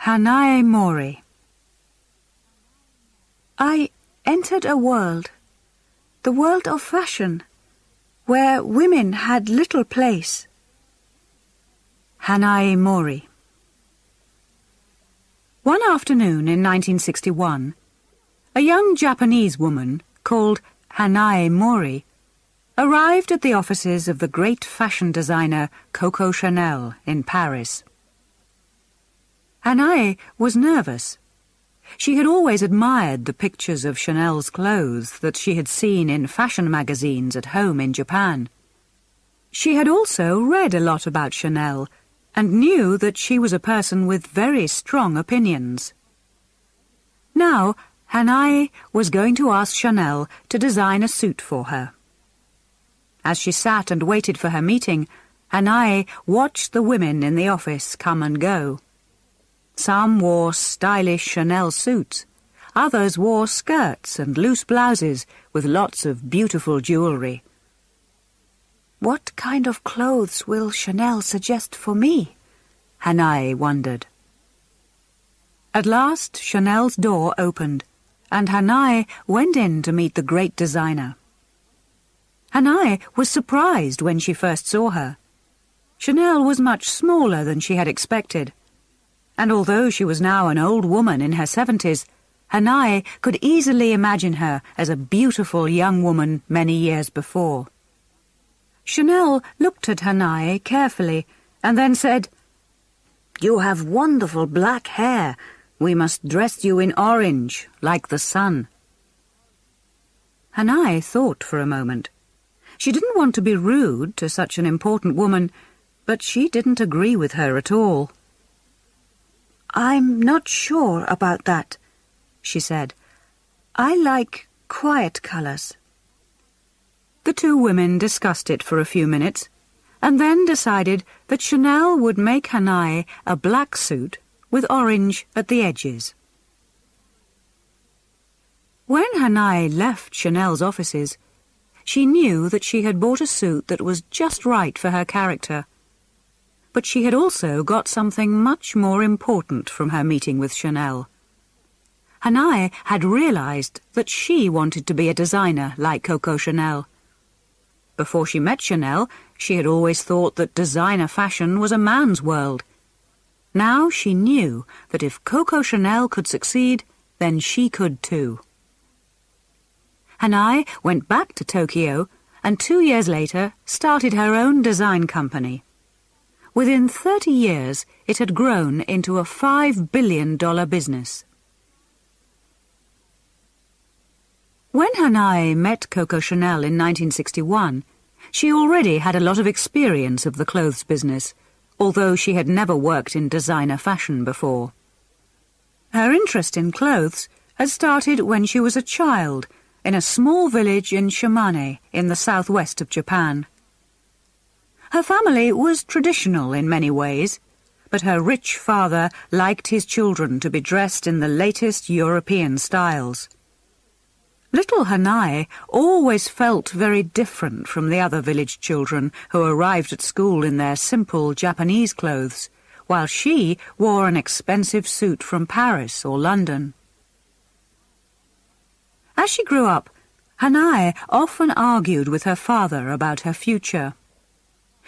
Hanae Mori. I entered a world, the world of fashion, where women had little place. Hanae Mori. One afternoon in 1961, a young Japanese woman called Hanae Mori arrived at the offices of the great fashion designer Coco Chanel in Paris. Hanae was nervous. She had always admired the pictures of Chanel's clothes that she had seen in fashion magazines at home in Japan. She had also read a lot about Chanel and knew that she was a person with very strong opinions. Now, Hanae was going to ask Chanel to design a suit for her. As she sat and waited for her meeting, Hanae watched the women in the office come and go. Some wore stylish Chanel suits. Others wore skirts and loose blouses with lots of beautiful jewellery. What kind of clothes will Chanel suggest for me? Hanae wondered. At last, Chanel's door opened, and Hanae went in to meet the great designer. Hanae was surprised when she first saw her. Chanel was much smaller than she had expected, and although she was now an old woman in her 70s, Hanae could easily imagine her as a beautiful young woman many years before. Chanel looked at Hanae carefully and then said, "You have wonderful black hair. We must dress you in orange, like the sun." Hanae thought for a moment. She didn't want to be rude to such an important woman, but she didn't agree with her at all. "I'm not sure about that," she said. "I like quiet colours." The two women discussed it for a few minutes, and then decided that Chanel would make Hanae a black suit with orange at the edges. When Hanae left Chanel's offices, she knew that she had bought a suit that was just right for her character. But she had also got something much more important from her meeting with Chanel. Hanae had realized that she wanted to be a designer like Coco Chanel. Before she met Chanel, she had always thought that designer fashion was a man's world. Now she knew that if Coco Chanel could succeed, then she could too. Hanae went back to Tokyo and 2 years later started her own design company. Within 30 years, it had grown into a $5 billion business. When Hanae met Coco Chanel in 1961, she already had a lot of experience of the clothes business, although she had never worked in designer fashion before. Her interest in clothes had started when she was a child in a small village in Shimane in the southwest of Japan. Her family was traditional in many ways, but her rich father liked his children to be dressed in the latest European styles. Little Hanae always felt very different from the other village children who arrived at school in their simple Japanese clothes, while she wore an expensive suit from Paris or London. As she grew up, Hanae often argued with her father about her future.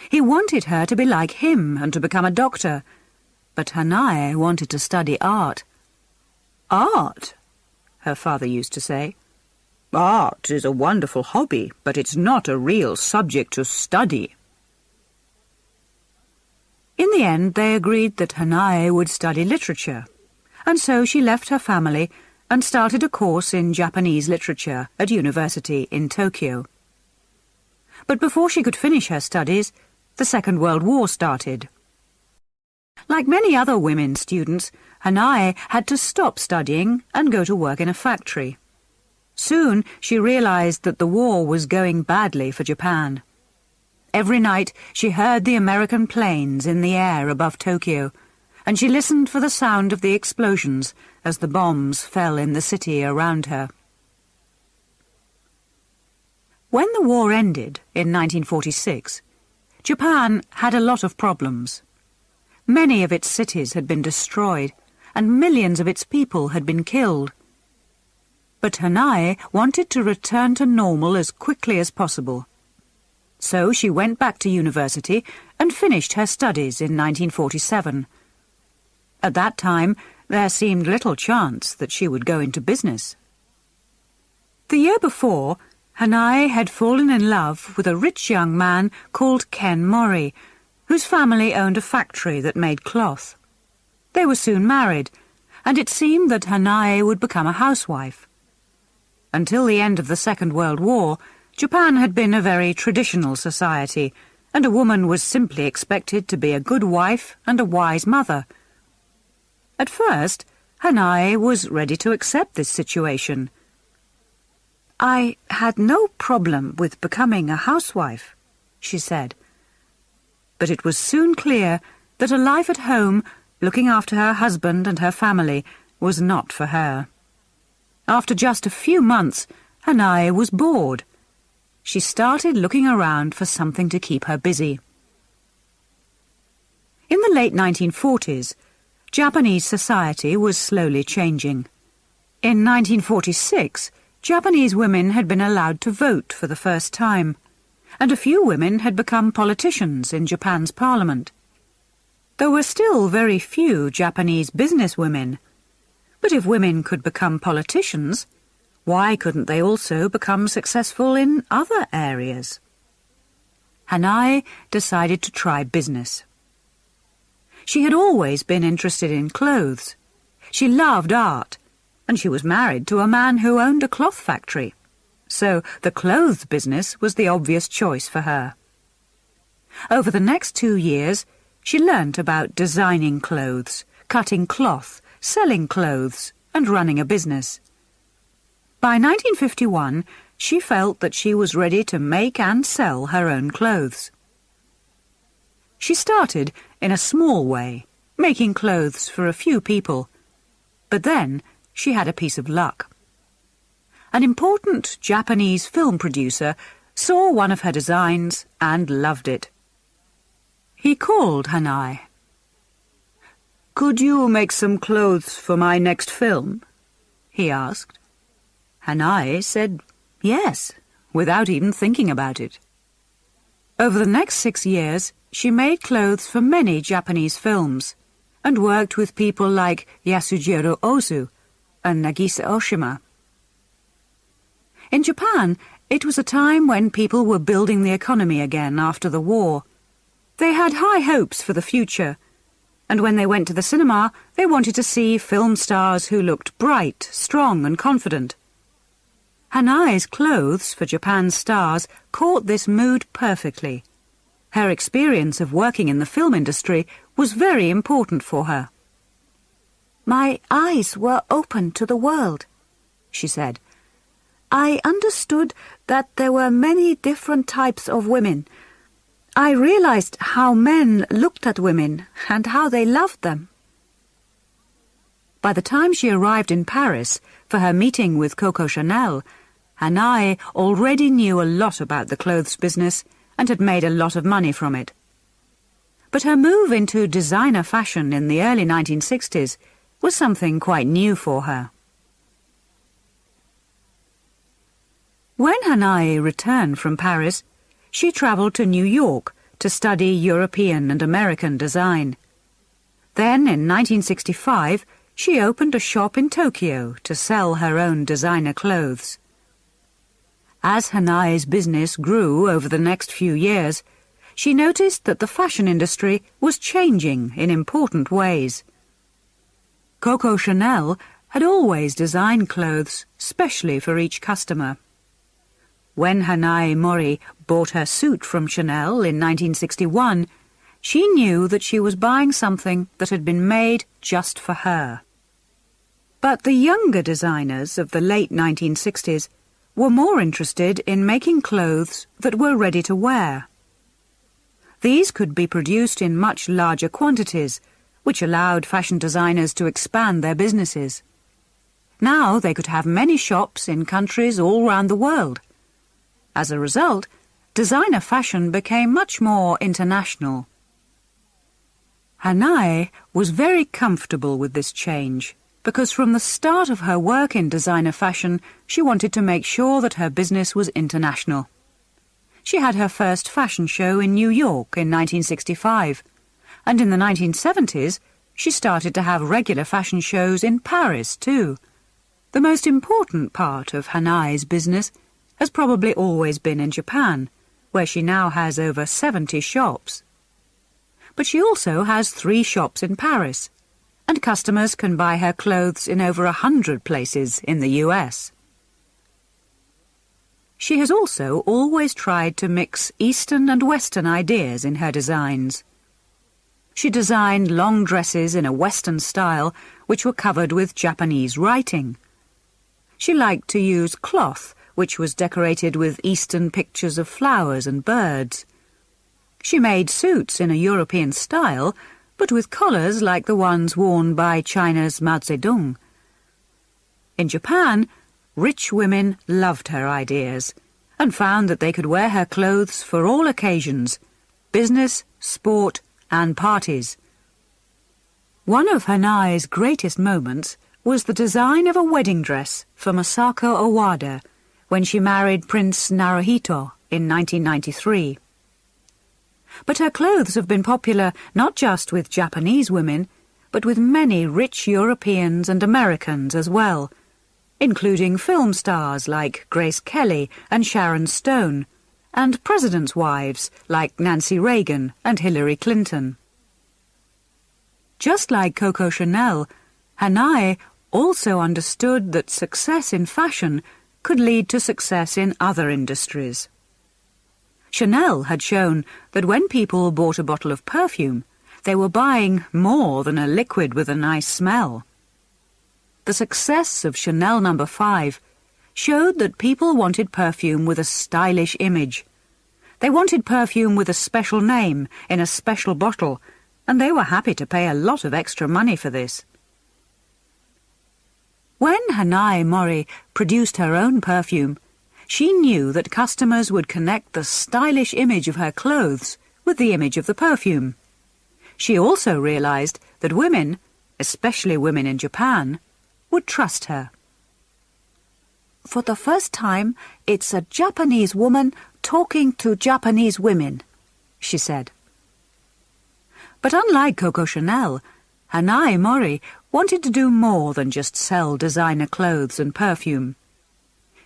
He wanted her to be like him and to become a doctor, but Hanae wanted to study art. "Art?" her father used to say. "Art is a wonderful hobby, but it's not a real subject to study." In the end, they agreed that Hanae would study literature, and so she left her family and started a course in Japanese literature at university in Tokyo. But before she could finish her studies, the Second World War started. Like many other women students, Hanae had to stop studying and go to work in a factory. Soon she realized that the war was going badly for Japan. Every night she heard the American planes in the air above Tokyo, and she listened for the sound of the explosions as the bombs fell in the city around her. When the war ended in 1946, Japan had a lot of problems. Many of its cities had been destroyed, and millions of its people had been killed. But Hanae wanted to return to normal as quickly as possible. So she went back to university and finished her studies in 1947. At that time, there seemed little chance that she would go into business. The year before, Hanae had fallen in love with a rich young man called Ken Mori, whose family owned a factory that made cloth. They were soon married, and it seemed that Hanae would become a housewife. Until the end of the Second World War, Japan had been a very traditional society, and a woman was simply expected to be a good wife and a wise mother. At first, Hanae was ready to accept this situation. "I had no problem with becoming a housewife," she said. But it was soon clear that a life at home, looking after her husband and her family, was not for her. After just a few months, Hanae was bored. She started looking around for something to keep her busy. In the late 1940s, Japanese society was slowly changing. In 1946, Japanese women had been allowed to vote for the first time, and a few women had become politicians in Japan's parliament. There were still very few Japanese businesswomen, but if women could become politicians, why couldn't they also become successful in other areas? Hanae decided to try business. She had always been interested in clothes. She loved art, and she was married to a man who owned a cloth factory, so the clothes business was the obvious choice for her. Over the next 2 years, she learnt about designing clothes, cutting cloth, selling clothes, and running a business. By 1951, she felt that she was ready to make and sell her own clothes. She started in a small way, making clothes for a few people, but then she had a piece of luck. An important Japanese film producer saw one of her designs and loved it. He called Hanae. "Could you make some clothes for my next film?" he asked. Hanae said yes, without even thinking about it. Over the next 6 years, she made clothes for many Japanese films and worked with people like Yasujiro Ozu and Nagisa Oshima. In Japan, it was a time when people were building the economy again after the war. They had high hopes for the future, and when they went to the cinema, they wanted to see film stars who looked bright, strong and confident. Hanae's clothes for Japan's stars caught this mood perfectly. Her experience of working in the film industry was very important for her. "My eyes were open to the world," she said. "I understood that there were many different types of women. I realized how men looked at women and how they loved them." By the time she arrived in Paris for her meeting with Coco Chanel, Hanae already knew a lot about the clothes business and had made a lot of money from it. But her move into designer fashion in the early 1960s was something quite new for her. When Hanae returned from Paris, she travelled to New York to study European and American design. Then, in 1965, she opened a shop in Tokyo to sell her own designer clothes. As Hanae's business grew over the next few years, she noticed that the fashion industry was changing in important ways. Coco Chanel had always designed clothes specially for each customer. When Hanae Mori bought her suit from Chanel in 1961, she knew that she was buying something that had been made just for her. But the younger designers of the late 1960s were more interested in making clothes that were ready to wear. These could be produced in much larger quantities, which allowed fashion designers to expand their businesses. Now they could have many shops in countries all around the world. As a result, designer fashion became much more international. Hanae was very comfortable with this change, because from the start of her work in designer fashion, she wanted to make sure that her business was international. She had her first fashion show in New York in 1965, and in the 1970s, she started to have regular fashion shows in Paris too. The most important part of Hanae's business has probably always been in Japan, where she now has over 70 shops. But she also has 3 shops in Paris, and customers can buy her clothes in over 100 places in the US. She has also always tried to mix Eastern and Western ideas in her designs. She designed long dresses in a Western style which were covered with Japanese writing. She liked to use cloth which was decorated with Eastern pictures of flowers and birds. She made suits in a European style, but with collars like the ones worn by China's Mao Zedong. In Japan, rich women loved her ideas and found that they could wear her clothes for all occasions, business, sport, and parties. One of Hanae's greatest moments was the design of a wedding dress for Masako Owada when she married Prince Naruhito in 1993. But her clothes have been popular not just with Japanese women, but with many rich Europeans and Americans as well, including film stars like Grace Kelly and Sharon Stone, and presidents' wives like Nancy Reagan and Hillary Clinton. Just like Coco Chanel, Hanae also understood that success in fashion could lead to success in other industries. Chanel had shown that when people bought a bottle of perfume, they were buying more than a liquid with a nice smell. The success of Chanel No. 5 showed that people wanted perfume with a stylish image. They wanted perfume with a special name in a special bottle, and they were happy to pay a lot of extra money for this. When Hanae Mori produced her own perfume, she knew that customers would connect the stylish image of her clothes with the image of the perfume. She also realized that women, especially women in Japan, would trust her. For the first time, it's a Japanese woman talking to Japanese women, she said. But unlike Coco Chanel, Hanae Mori wanted to do more than just sell designer clothes and perfume.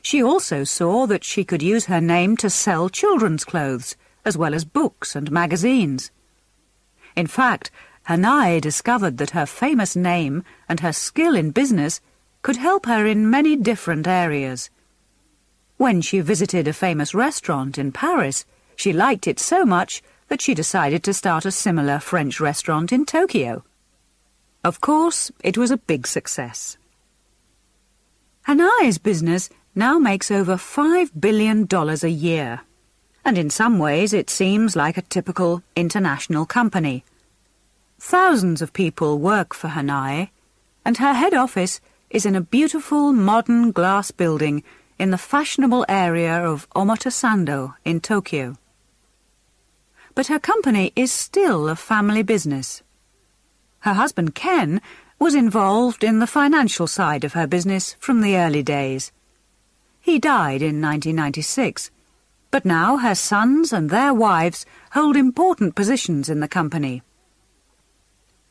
She also saw that she could use her name to sell children's clothes, as well as books and magazines. In fact, Hanae discovered that her famous name and her skill in business could help her in many different areas. When she visited a famous restaurant in Paris, she liked it so much that she decided to start a similar French restaurant in Tokyo. Of course, it was a big success. Hanae's business now makes over $5 billion a year, and in some ways it seems like a typical international company. Thousands of people work for Hanae, and her head office is in a beautiful modern glass building in the fashionable area of Omotesando in Tokyo. But her company is still a family business. Her husband Ken was involved in the financial side of her business from the early days. He died in 1996, but now her sons and their wives hold important positions in the company.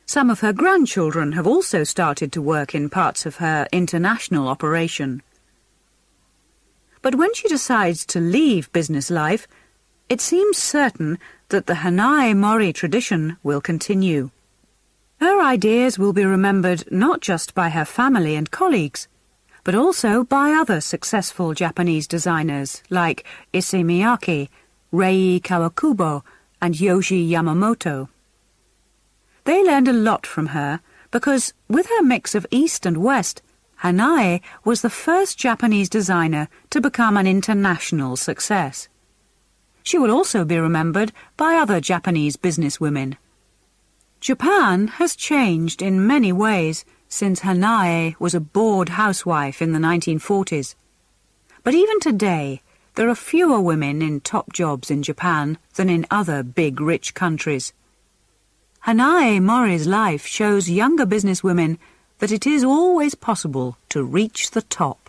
Some of her grandchildren have also started to work in parts of her international operation. But when she decides to leave business life, it seems certain that the Hanae Mori tradition will continue. Her ideas will be remembered not just by her family and colleagues, but also by other successful Japanese designers like Issey Miyake, Rei Kawakubo, and Yohji Yamamoto. They learned a lot from her because, with her mix of East and West, Hanae was the first Japanese designer to become an international success. She will also be remembered by other Japanese businesswomen. Japan has changed in many ways since Hanae was a bored housewife in the 1940s. But even today, there are fewer women in top jobs in Japan than in other big rich countries. Hanae Mori's life shows younger businesswomen that it is always possible to reach the top.